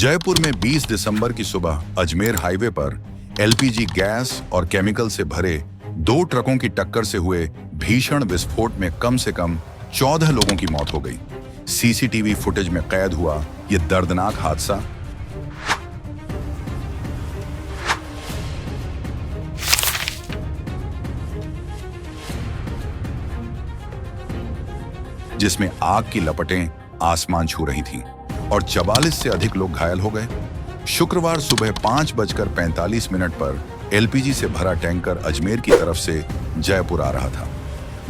जयपुर में 20 दिसंबर की सुबह अजमेर हाईवे पर एलपीजी गैस और केमिकल से भरे दो ट्रकों की टक्कर से हुए भीषण विस्फोट में कम से कम 14 लोगों की मौत हो गई। सीसीटीवी फुटेज में कैद हुआ यह दर्दनाक हादसा जिसमें आग की लपटें आसमान छू रही थीं और 44 से अधिक लोग घायल हो गए। शुक्रवार सुबह 5:45 पर एलपीजी से भरा टैंकर अजमेर की तरफ से जयपुर आ रहा था।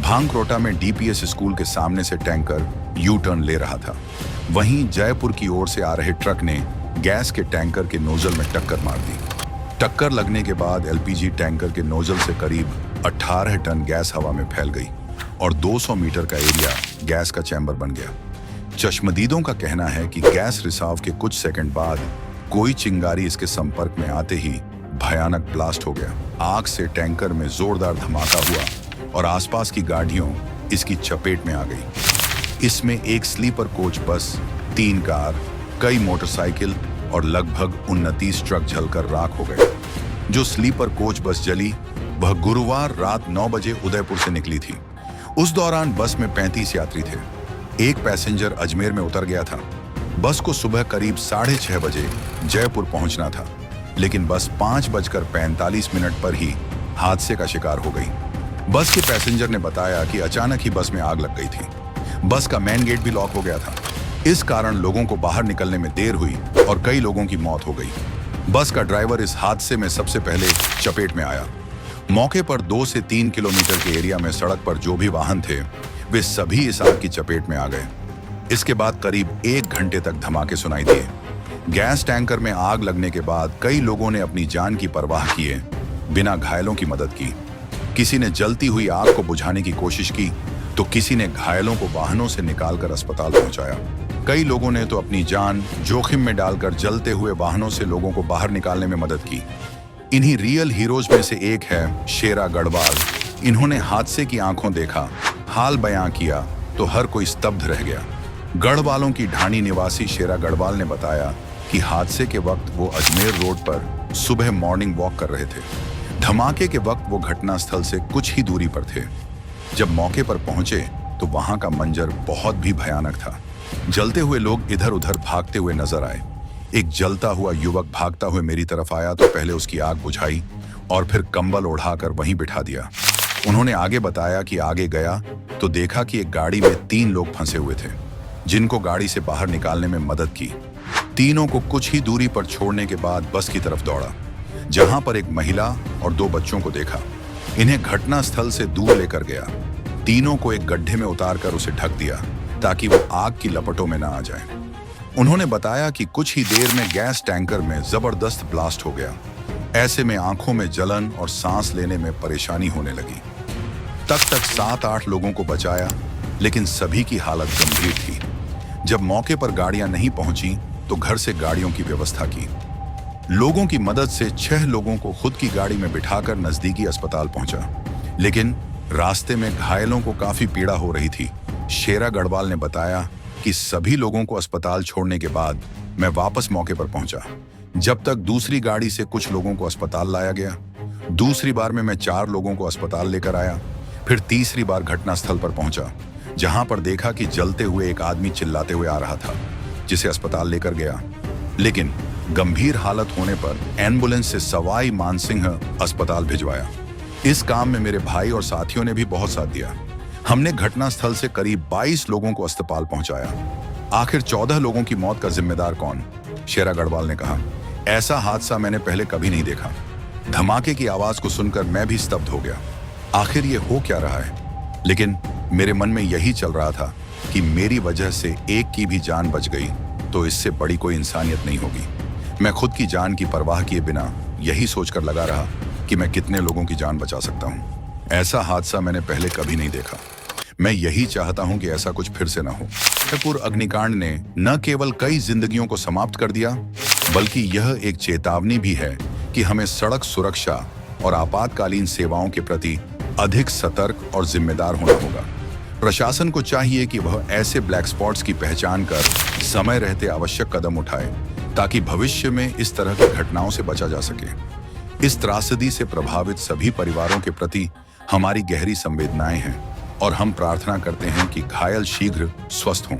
भांगरोटा में डीपीएस स्कूल के सामने से टैंकर यू टर्न ले रहा था। वहीं जयपुर की ओर से आ रहे ट्रक ने गैस के टैंकर के नोजल में टक्कर मार दी। टक्कर लगने के बाद एलपीजी टैंकर के नोजल से करीब 18 टन गैस हवा में फैल गई और 200 मीटर का एरिया गैस का चैम्बर बन गया। चश्मदीदों का कहना है कि गैस रिसाव के कुछ सेकंड बाद कोई चिंगारी इसके संपर्क में आते ही भयानक ब्लास्ट हो गया। आग से टैंकर में जोरदार धमाका हुआ और आसपास की गाड़ियों इसकी चपेट में आ गई। इसमें एक स्लीपर कोच बस, 3 कार, कई मोटरसाइकिल और लगभग 29 ट्रक जलकर राख हो गए। जो स्लीपर कोच बस जली वह गुरुवार रात 9 बजे उदयपुर से निकली थी। उस दौरान बस में 35 यात्री थे। एक पैसेंजर अजमेर में उतर गया था। बस को सुबह करीब 6:30 बजे जयपुर पहुंचना था, लेकिन बस 5:45 पर ही हादसे का शिकार हो गई। बस के पैसेंजर ने बताया कि अचानक ही बस में आग लग गई थी। बस का मेन गेट भी लॉक हो गया था। इस कारण लोगों को बाहर निकलने में देर हुई और कई लोगों की मौत हो गई। बस का ड्राइवर इस हादसे में सबसे पहले चपेट में आया। मौके पर 2 से 3 किलोमीटर के एरिया में सड़क पर जो भी वाहन थे वे सभी इस आग की चपेट में आ गए। इसके बाद करीब 1 घंटे तक धमाके सुनाई दिए। गैस टैंकर में आग लगने के बाद कई लोगों ने अपनी जान की परवाह किए बिना घायलों की मदद की। किसी ने जलती हुई आग को बुझाने की कोशिश की तो किसी ने घायलों को वाहनों से निकालकर अस्पताल पहुंचाया। कई लोगों ने तो अपनी जान जोखिम में डालकर जलते हुए वाहनों से लोगों को बाहर निकालने में मदद की। इन्हीं रियल हीरोज में से एक है शेरा गढ़वाल। इन्होंने हादसे की आंखों देखा, हाल बयां किया तो हर कोई स्तब्ध रह गया। गढ़वालों की ढाणी निवासी शेरा गढ़वाल ने बताया कि हादसे के वक्त वो अजमेर रोड पर सुबह मॉर्निंग वॉक कर रहे थे। धमाके के वक्त वो घटनास्थल से कुछ ही दूरी पर थे। जब मौके पर पहुंचे तो वहां का मंजर बहुत भी भयानक था। जलते हुए लोग इधर उधर भागते हुए नजर आए। एक जलता हुआ युवक भागता हुए मेरी तरफ आया तो पहले उसकी आग बुझाई और फिर कंबल ओढ़ाकर वहीं बिठा दिया। उन्होंने आगे बताया कि आगे गया तो देखा कि एक गाड़ी में 3 लोग फंसे हुए थे, जिनको गाड़ी से बाहर निकालने में मदद की। तीनों को कुछ ही दूरी पर छोड़ने के बाद बस की तरफ दौड़ा, जहां पर एक महिला और 2 बच्चों को देखा। इन्हें घटनास्थल से दूर लेकर गया। तीनों को एक गड्ढे में उतारकर उसे ढक दिया ताकि वो आग की लपटों में न आ जाए। उन्होंने बताया कि कुछ ही देर में गैस टैंकर में जबरदस्त ब्लास्ट हो गया। ऐसे में आंखों में जलन और सांस लेने में परेशानी होने लगी। तक 7-8 लोगों को बचाया, लेकिन सभी की हालत गंभीर थी। जब मौके पर गाड़ियां नहीं पहुंची तो घर से गाड़ियों की व्यवस्था की। लोगों की मदद से 6 लोगों को खुद की गाड़ी में बिठाकर नजदीकी अस्पताल पहुंचा, लेकिन रास्ते में घायलों को काफी पीड़ा हो रही थी। शेरा गढ़वाल ने बताया कि सभी लोगों को अस्पताल छोड़ने के बाद मैं वापस मौके पर पहुंचा। जब तक दूसरी गाड़ी से कुछ लोगों को अस्पताल लाया गया। दूसरी बार में मैं 4 लोगों को अस्पताल लेकर आया। फिर तीसरी बार घटनास्थल पर पहुंचा, जहां पर देखा कि जलते हुए एक आदमी चिल्लाते हुए आ रहा था, जिसे अस्पताल लेकर गया। लेकिन गंभीर हालत होने पर एम्बुलेंस से सवाई मानसिंह अस्पताल भिजवाया। इस काम में मेरे भाई और साथियों ने भी बहुत साथ दिया। हमने घटनास्थल से करीब 22 लोगों को अस्पताल पहुंचाया। आखिर 14 लोगों की मौत का जिम्मेदार कौन? शेरा गढ़वाल ने कहा, ऐसा हादसा मैंने पहले कभी नहीं देखा। धमाके की आवाज को सुनकर मैं भी स्तब्ध हो गया। आखिर ये हो क्या रहा है? लेकिन मेरे मन में यही चल रहा था कि मेरी वजह से एक की भी जान बच गई तो इससे बड़ी कोई इंसानियत नहीं होगी। मैं खुद की जान की परवाह किए बिना यही सोचकर लगा रहा कि मैं कितने लोगों की जान बचा सकता हूँ। ऐसा हादसा मैंने पहले कभी नहीं देखा। मैं यही चाहता हूं कि ऐसा कुछ फिर से न हो। जयपुर अग्निकांड ने न केवल कई जिंदगियों को समाप्त कर दिया, बल्कि यह एक चेतावनी भी है कि हमें सड़क सुरक्षा और आपातकालीन सेवाओं के प्रति अधिक सतर्क और जिम्मेदार होना होगा। प्रशासन को चाहिए कि वह ऐसे ब्लैक स्पॉट्स की पहचान कर समय रहते आवश्यक कदम उठाए ताकि भविष्य में इस तरह की घटनाओं से बचा जा सके। इस त्रासदी से प्रभावित सभी परिवारों के प्रति हमारी गहरी संवेदनाएं हैं और हम प्रार्थना करते हैं कि घायल शीघ्र स्वस्थ हों।